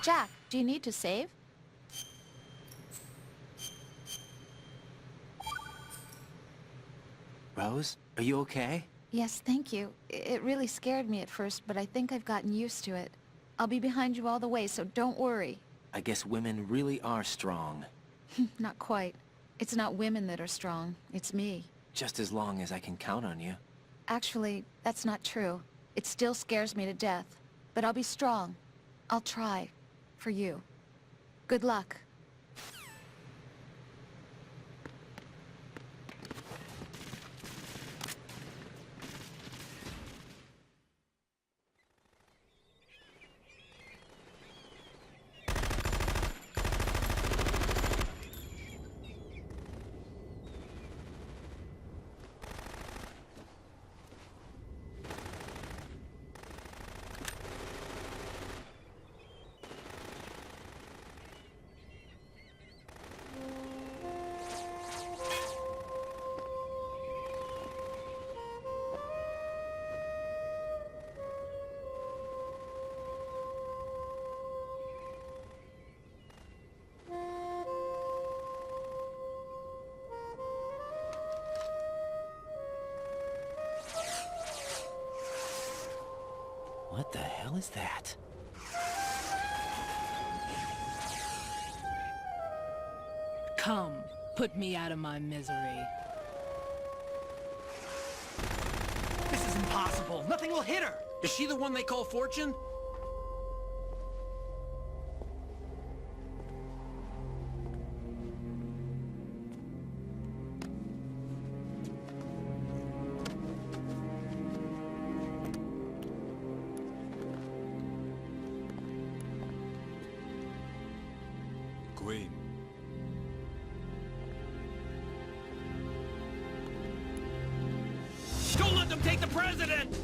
Jack, do you need to save? Rose, are you okay? Yes, thank you. It really scared me at first, but I think I've gotten used to it. I'll be behind you all the way, so don't worry. I guess women really are strong. Not quite. It's not women that are strong, it's me. Just as long as I can count on you. Actually, that's not true. It still scares me to death. But I'll be strong. I'll try. For you. Good luck. What the hell is that? Come, put me out of my misery. This is impossible. Nothing will hit her. Is she the one they call Fortune? Queen. Don't let them take the president!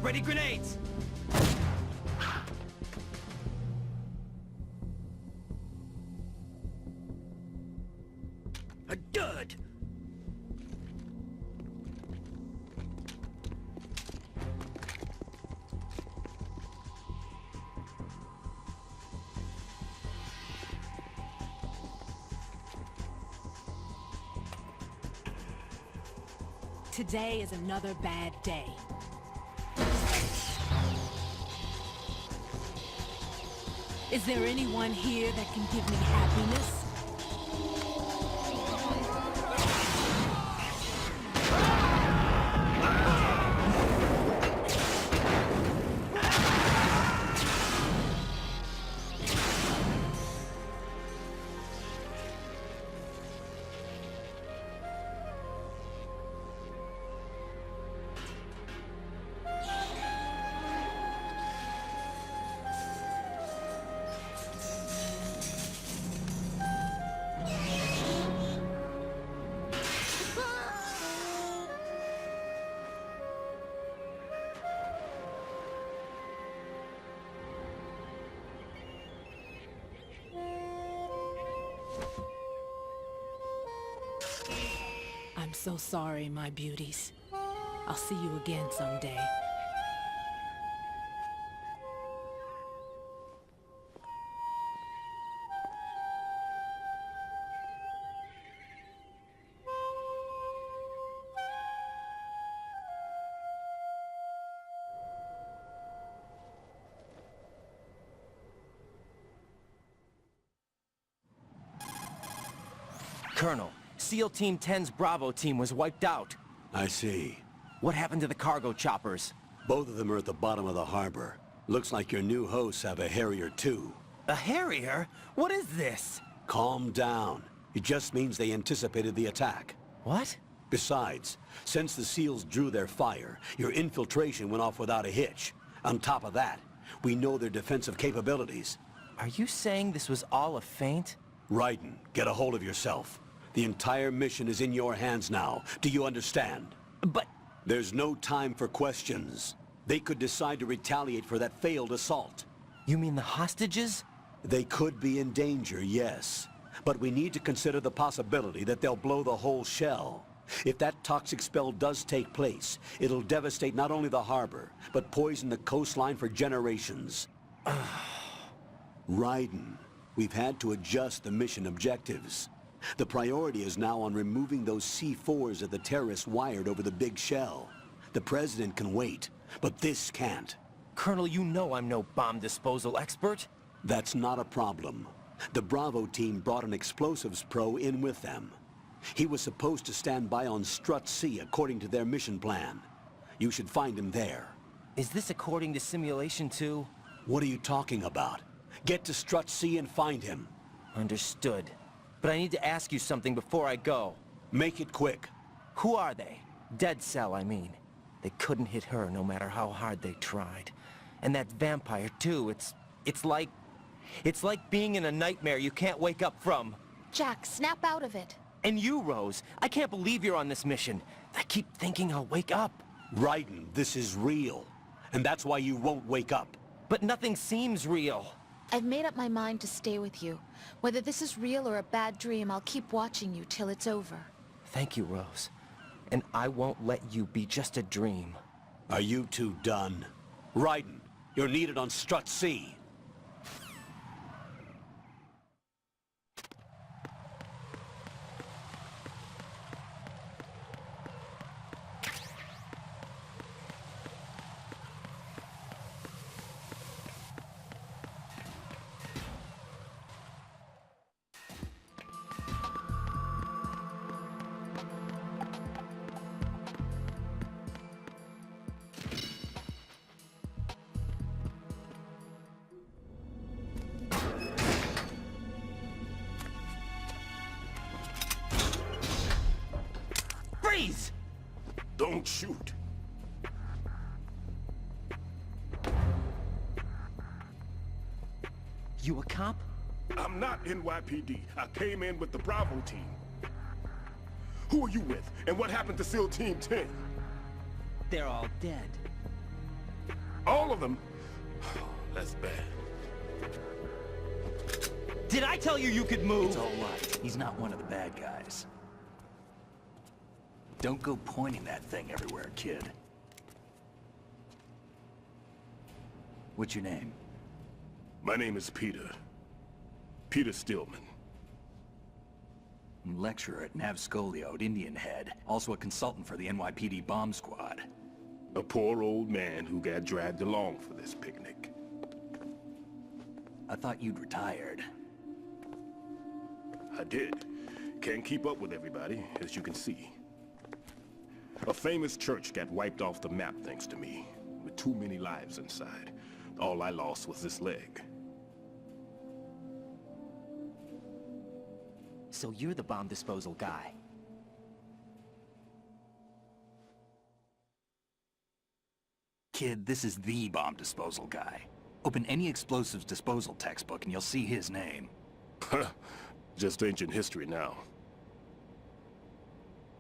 Ready grenades! A dud! Today is another bad day. Is there anyone here that can give me happiness? I'm so sorry, my beauties. I'll see you again someday. Colonel, SEAL Team 10's Bravo team was wiped out. I see. What happened to the cargo choppers? Both of them are at the bottom of the harbor. Looks like your new hosts have a Harrier too. A Harrier? What is this? Calm down. It just means they anticipated the attack. What? Besides, since the SEALs drew their fire, your infiltration went off without a hitch. On top of that, we know their defensive capabilities. Are you saying this was all a feint? Raiden, get a hold of yourself. The entire mission is in your hands now. Do you understand? But... There's no time for questions. They could decide to retaliate for that failed assault. You mean the hostages? They could be in danger, yes. But we need to consider the possibility that they'll blow the whole shell. If that toxic spell does take place, it'll devastate not only the harbor, but poison the coastline for generations. Raiden, we've had to adjust the mission objectives. The priority is now on removing those C4s that the terrorists wired over the big shell. The President can wait, but this can't. Colonel, you know I'm no bomb disposal expert. That's not a problem. The Bravo team brought an explosives pro in with them. He was supposed to stand by on Strut C according to their mission plan. You should find him there. Is this according to simulation too? What are you talking about? Get to Strut C and find him. Understood. But I need to ask you something before I go. Make it quick. Who are they? Dead Cell, I mean. They couldn't hit her no matter how hard they tried. And that vampire too, it's like being in a nightmare you can't wake up from. Jack, snap out of it. And you, Rose, I can't believe you're on this mission. I keep thinking I'll wake up. Raiden, this is real. And that's why you won't wake up. But nothing seems real. I've made up my mind to stay with you. Whether this is real or a bad dream, I'll keep watching you till it's over. Thank you, Rose. And I won't let you be just a dream. Are you two done? Raiden, you're needed on Strut C. Freeze! Don't shoot. You a cop? I'm not NYPD. I came in with the Bravo team. Who are you with? And what happened to SEAL Team 10? They're all dead. All of them? That's bad. Did I tell you you could move? It's all right. He's not one of the bad guys. Don't go pointing that thing everywhere, kid. What's your name? My name is Peter. Peter Stillman. Lecturer at Navscolio at Indian Head. Also a consultant for the NYPD bomb squad. A poor old man who got dragged along for this picnic. I thought you'd retired. I did. Can't keep up with everybody, as you can see. A famous church got wiped off the map thanks to me, with too many lives inside. All I lost was this leg. So you're the bomb disposal guy. Kid, this is the bomb disposal guy. Open any explosives disposal textbook and you'll see his name. Just ancient history now.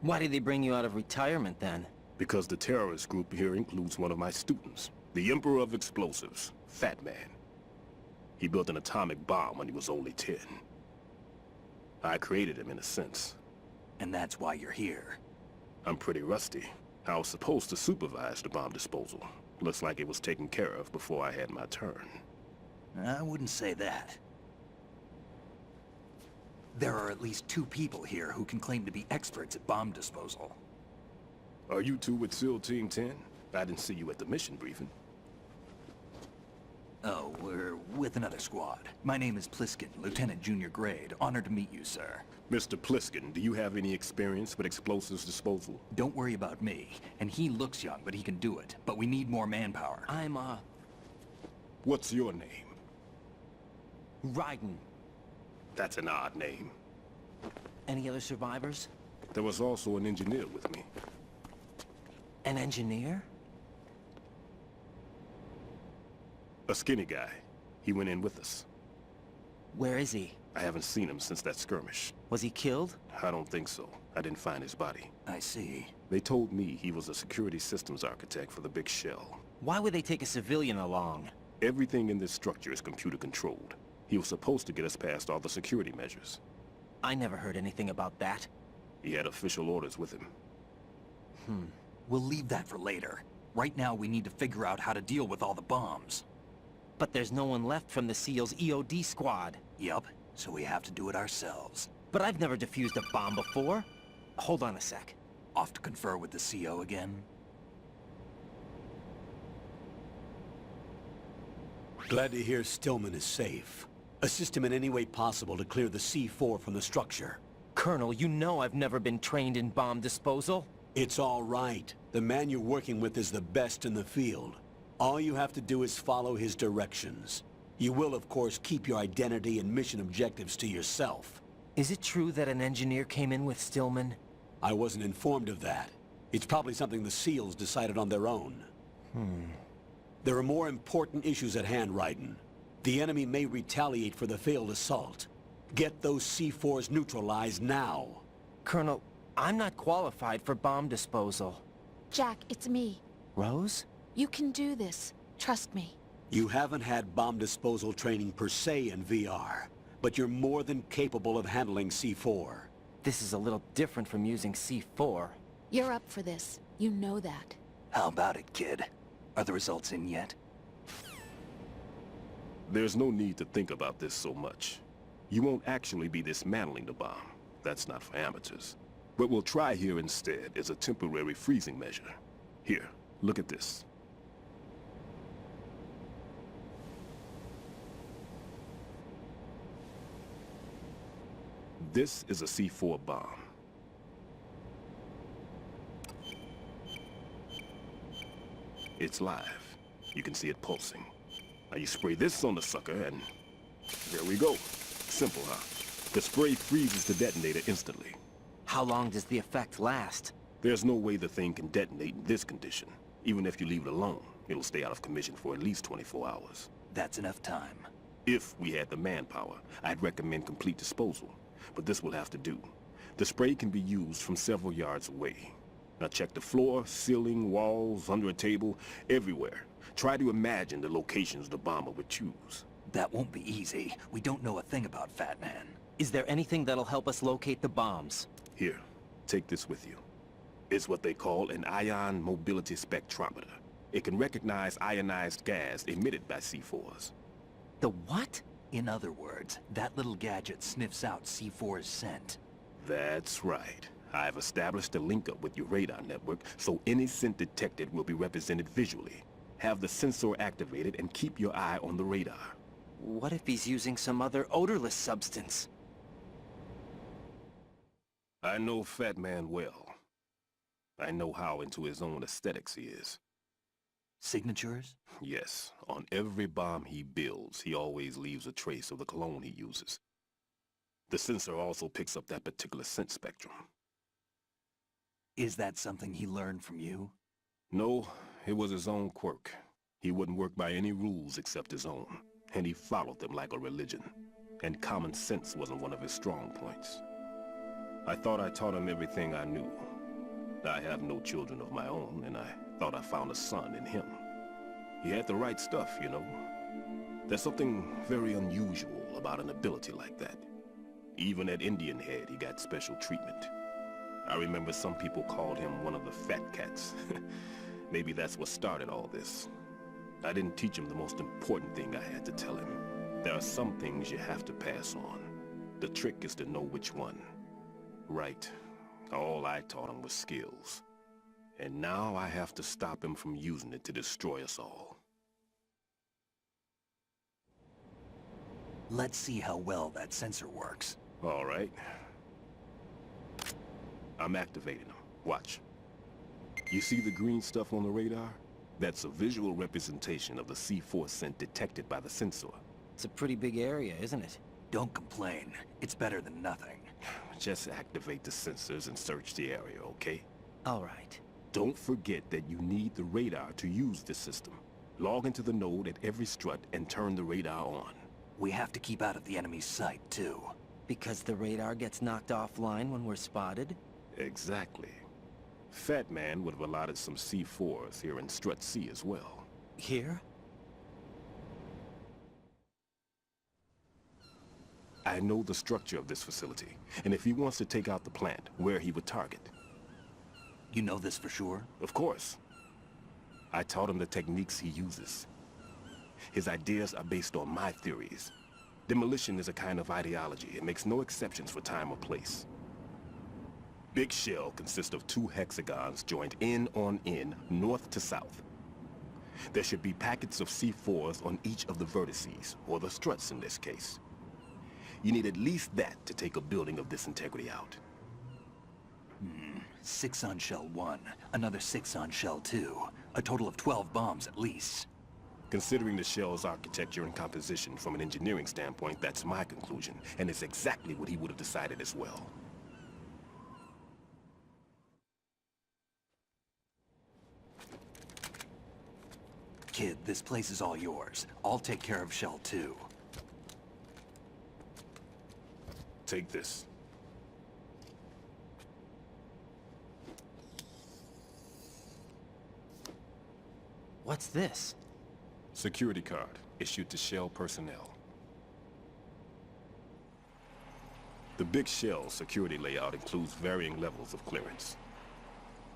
Why did they bring you out of retirement then? Because the terrorist group here includes one of my students, the Emperor of Explosives, Fat Man. He built an atomic bomb when he was only 10. I created him in a sense. And that's why you're here. I'm pretty rusty. I was supposed to supervise the bomb disposal. Looks like it was taken care of before I had my turn. I wouldn't say that. There are at least 2 people here who can claim to be experts at bomb disposal. Are you two with SEAL Team 10? I didn't see you at the mission briefing. Oh, we're with another squad. My name is Pliskin, Lieutenant Junior Grade. Honored to meet you, sir. Mr. Pliskin, do you have any experience with explosives disposal? Don't worry about me. And he looks young, but he can do it. But we need more manpower. I'm, What's your name? Raiden. That's an odd name. Any other survivors? There was also an engineer with me. An engineer? A skinny guy. He went in with us. Where is he? I haven't seen him since that skirmish. Was he killed? I don't think so. I didn't find his body. I see. They told me he was a security systems architect for the big shell. Why would they take a civilian along? Everything in this structure is computer controlled. He was supposed to get us past all the security measures. I never heard anything about that. He had official orders with him. We'll leave that for later. Right now, we need to figure out how to deal with all the bombs. But there's no one left from the SEALs EOD squad. Yup, so we have to do it ourselves. But I've never defused a bomb before. Hold on a sec. Off to confer with the CO again? Glad to hear Stillman is safe. Assist him in any way possible to clear the C4 from the structure. Colonel, you know I've never been trained in bomb disposal. It's all right. The man you're working with is the best in the field. All you have to do is follow his directions. You will, of course, keep your identity and mission objectives to yourself. Is it true that an engineer came in with Stillman? I wasn't informed of that. It's probably something the SEALs decided on their own. There are more important issues at hand, Raiden. The enemy may retaliate for the failed assault. Get those C4s neutralized now. Colonel, I'm not qualified for bomb disposal. Jack, it's me. Rose? You can do this. Trust me. You haven't had bomb disposal training per se in VR, but you're more than capable of handling C4. This is a little different from using C4. You're up for this. You know that. How about it, kid? Are the results in yet? There's no need to think about this so much. You won't actually be dismantling the bomb. That's not for amateurs. What we'll try here instead is a temporary freezing measure. Here, look at this. This is a C4 bomb. It's live. You can see it pulsing. Now you spray this on the sucker and there we go. Simple, huh? The spray freezes the detonator instantly. How long does the effect last? There's no way the thing can detonate in this condition. Even if you leave it alone, it'll stay out of commission for at least 24 hours. That's enough time. If we had the manpower, I'd recommend complete disposal. But this will have to do. The spray can be used from several yards away. Now check the floor, ceiling, walls, under a table, everywhere. Try to imagine the locations the bomber would choose. That won't be easy. We don't know a thing about Fat Man. Is there anything that'll help us locate the bombs? Here, take this with you. It's what they call an ion mobility spectrometer. It can recognize ionized gas emitted by C4s. The what? In other words, that little gadget sniffs out C4's scent. That's right. I've established a link-up with your radar network, so any scent detected will be represented visually. Have the sensor activated and keep your eye on the radar. What if he's using some other odorless substance? I know Fat Man well. I know how into his own aesthetics he is. Signatures? Yes, on every bomb he builds, he always leaves a trace of the cologne he uses. The sensor also picks up that particular scent spectrum. Is that something he learned from you? No, it was his own quirk. He wouldn't work by any rules except his own, and he followed them like a religion. And common sense wasn't one of his strong points. I thought I taught him everything I knew. I have no children of my own, and I thought I found a son in him. He had the right stuff, you know. There's something very unusual about an ability like that. Even at Indian Head, he got special treatment. I remember some people called him one of the fat cats. Maybe that's what started all this. I didn't teach him the most important thing I had to tell him. There are some things you have to pass on. The trick is to know which one. Right. All I taught him was skills. And now I have to stop him from using it to destroy us all. Let's see how well that sensor works. All right. I'm activating them. Watch. You see the green stuff on the radar? That's a visual representation of the C4 scent detected by the sensor. It's a pretty big area, isn't it? Don't complain. It's better than nothing. Just activate the sensors and search the area, okay? All right. Don't forget that you need the radar to use this system. Log into the node at every strut and turn the radar on. We have to keep out of the enemy's sight, too. Because the radar gets knocked offline when we're spotted? Exactly. Fat Man would have allotted some C4s here in Strut C as well. Here? I know the structure of this facility, and if he wants to take out the plant, where he would target. You know this for sure? Of course. I taught him the techniques he uses. His ideas are based on my theories. Demolition is a kind of ideology. It makes no exceptions for time or place. Big Shell consists of 2 hexagons joined end on end, north to south. There should be packets of C4s on each of the vertices, or the struts in this case. You need at least that to take a building of this integrity out. 6 on Shell 1, another 6 on Shell 2. A total of 12 bombs at least. Considering the shell's architecture and composition from an engineering standpoint, that's my conclusion, and it's exactly what he would have decided as well. Kid, this place is all yours. I'll take care of Shell 2. Take this. What's this? Security card, issued to Shell personnel. The Big Shell security layout includes varying levels of clearance.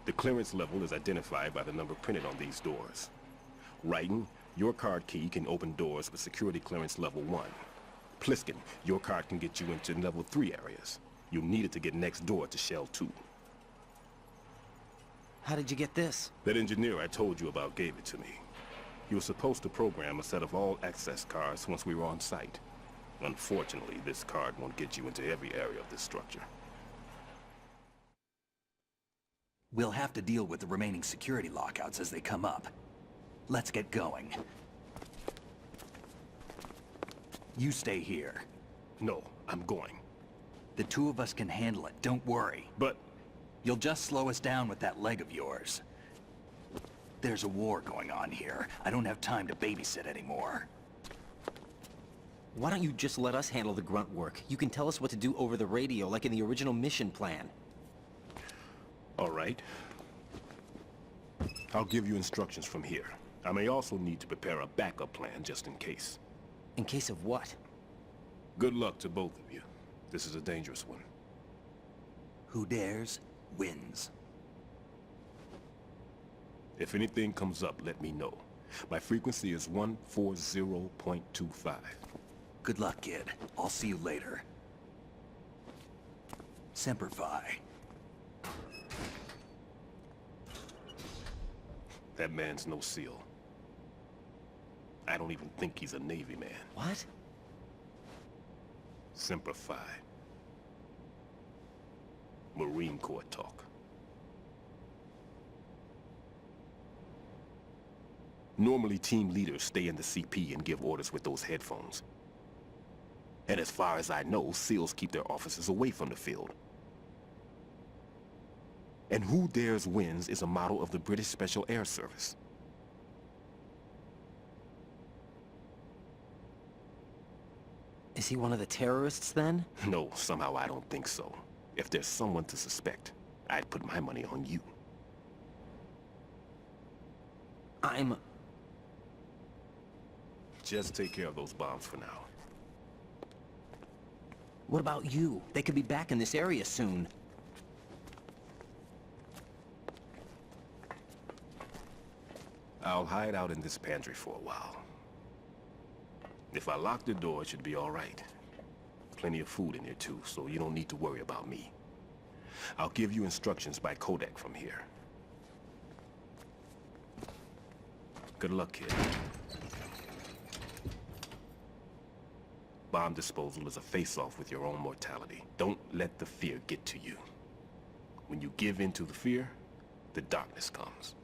The clearance level is identified by the number printed on these doors. Raiden, your card key can open doors with security clearance level 1. Pliskin, your card can get you into level 3 areas. You'll need it to get next door to Shell 2. How did you get this? That engineer I told you about gave it to me. He was supposed to program a set of all-access cards once we were on site. Unfortunately, this card won't get you into every area of this structure. We'll have to deal with the remaining security lockouts as they come up. Let's get going. You stay here. No, I'm going. The 2 of us can handle it, don't worry. But You'll just slow us down with that leg of yours. There's a war going on here. I don't have time to babysit anymore. Why don't you just let us handle the grunt work? You can tell us what to do over the radio, like in the original mission plan. all right. I'll give you instructions from here. I may also need to prepare a backup plan just in case. In case of what? Good luck to both of you. This is a dangerous one. Who dares, wins. If anything comes up, let me know. My frequency is 140.25. Good luck, kid. I'll see you later. Semper Fi. That man's no SEAL. I don't even think he's a Navy man. What? Semper Fi. Marine Corps talk. Normally, team leaders stay in the CP and give orders with those headphones. And as far as I know, SEALs keep their officers away from the field. And Who Dares Wins is a model of the British Special Air Service. Is he one of the terrorists, then? No, somehow I don't think so. If there's someone to suspect, I'd put my money on you. Just take care of those bombs for now. What about you? They could be back in this area soon. I'll hide out in this pantry for a while. If I lock the door, it should be all right. Plenty of food in here too, so you don't need to worry about me. I'll give you instructions by codec from here. Good luck, kid. Bomb disposal is a face-off with your own mortality. Don't let the fear get to you. When you give in to the fear, the darkness comes.